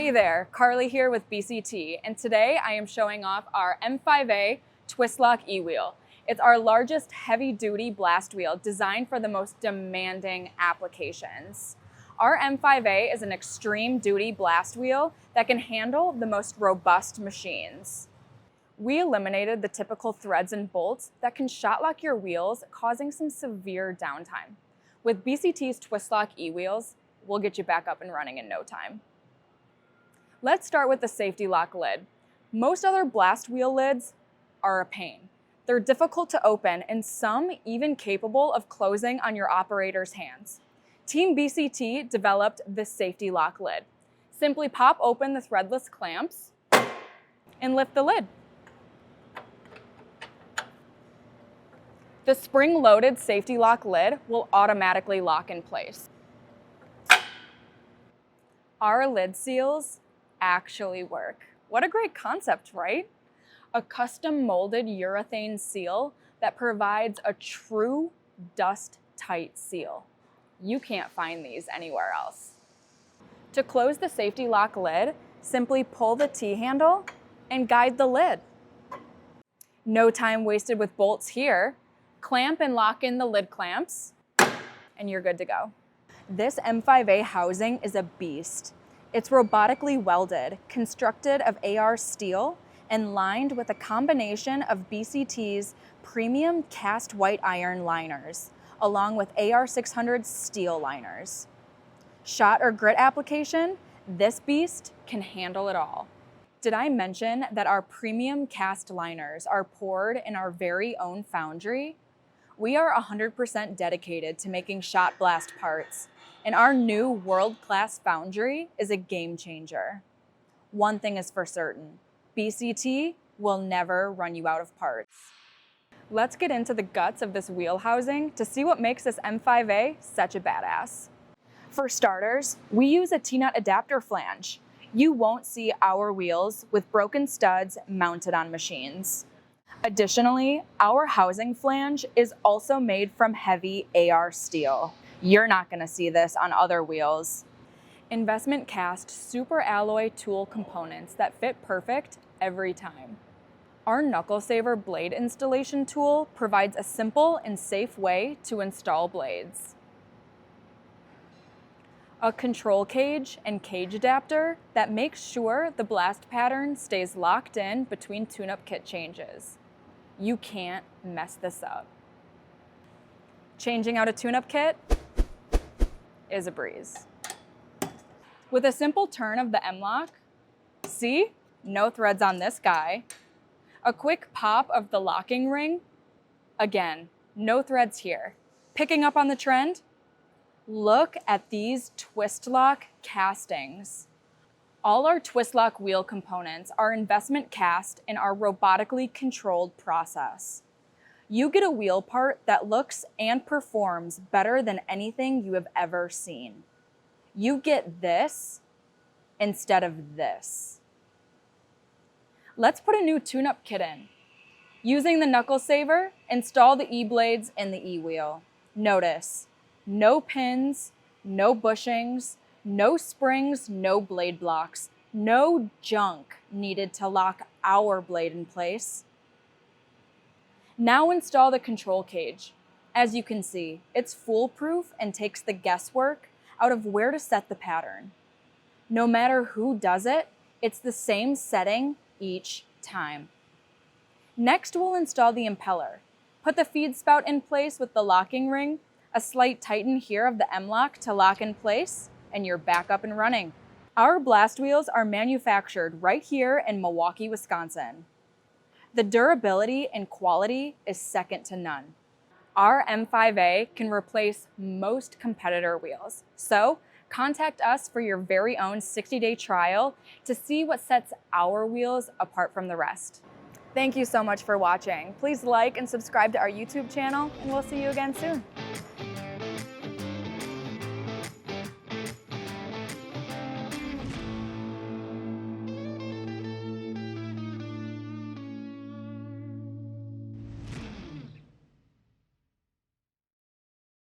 Hey there, Carly here with BCT, and today I am showing off our M5A TwistLOK e-wheel. It's our largest heavy-duty blast wheel designed for the most demanding applications. Our M5A is an extreme duty blast wheel that can handle the most robust machines. We eliminated the typical threads and bolts that can shot lock your wheels, causing some severe downtime. With BCT's TwistLOK e-wheels, we'll get you back up and running in no time. Let's start with the safety lock lid. Most other blast wheel lids are a pain. They're difficult to open and some even capable of closing on your operator's hands. Team BCT developed this safety lock lid. Simply pop open the threadless clamps and lift the lid. The spring-loaded safety lock lid will automatically lock in place. Our lid seals actually work. What a great concept, right? A custom molded urethane seal that provides a true dust-tight seal. You can't find these anywhere else. To close the safety lock lid, simply pull the T-handle and guide the lid. No time wasted with bolts here. Clamp and lock in the lid clamps, and you're good to go. This M5A housing is a beast. It's robotically welded, constructed of AR steel, and lined with a combination of BCT's premium cast white iron liners, along with AR600 steel liners. Shot or grit application, this beast can handle it all. Did I mention that our premium cast liners are poured in our very own foundry? We are 100% dedicated to making shot blast parts, and our new world-class foundry is a game changer. One thing is for certain, BCT will never run you out of parts. Let's get into the guts of this wheel housing to see what makes this M5A such a badass. For starters, we use a T-nut adapter flange. You won't see our wheels with broken studs mounted on machines. Additionally, our housing flange is also made from heavy AR steel. You're not going to see this on other wheels. Investment cast super alloy tool components that fit perfect every time. Our NuckleSaver blade installation tool provides a simple and safe way to install blades. A control cage and cage adapter that makes sure the blast pattern stays locked in between tune-up kit changes. You can't mess this up. Changing out a tune-up kit is a breeze. With a simple turn of the M-lock, see? No threads on this guy. A quick pop of the locking ring, again, no threads here. Picking up on the trend? Look at these TwistLOK castings. All our TwistLOK wheel components are investment cast in our robotically controlled process. You get a wheel part that looks and performs better than anything you have ever seen. You get this instead of this. Let's put a new tune-up kit in. Using the NuckleSaver, install the E-blades in the E-wheel. Notice, no pins, no bushings, no springs, no blade blocks, no junk needed to lock our blade in place. Now install the control cage. As you can see, it's foolproof and takes the guesswork out of where to set the pattern. No matter who does it, it's the same setting each time. Next, we'll install the impeller. Put the feed spout in place with the locking ring, a slight tighten here of the M-lock to lock in place, and you're back up and running. Our blast wheels are manufactured right here in Milwaukee, Wisconsin. The durability and quality is second to none. Our M5A can replace most competitor wheels, so contact us for your very own 60-day trial to see what sets our wheels apart from the rest. Thank you so much for watching. Please like and subscribe to our YouTube channel, and we'll see you again soon.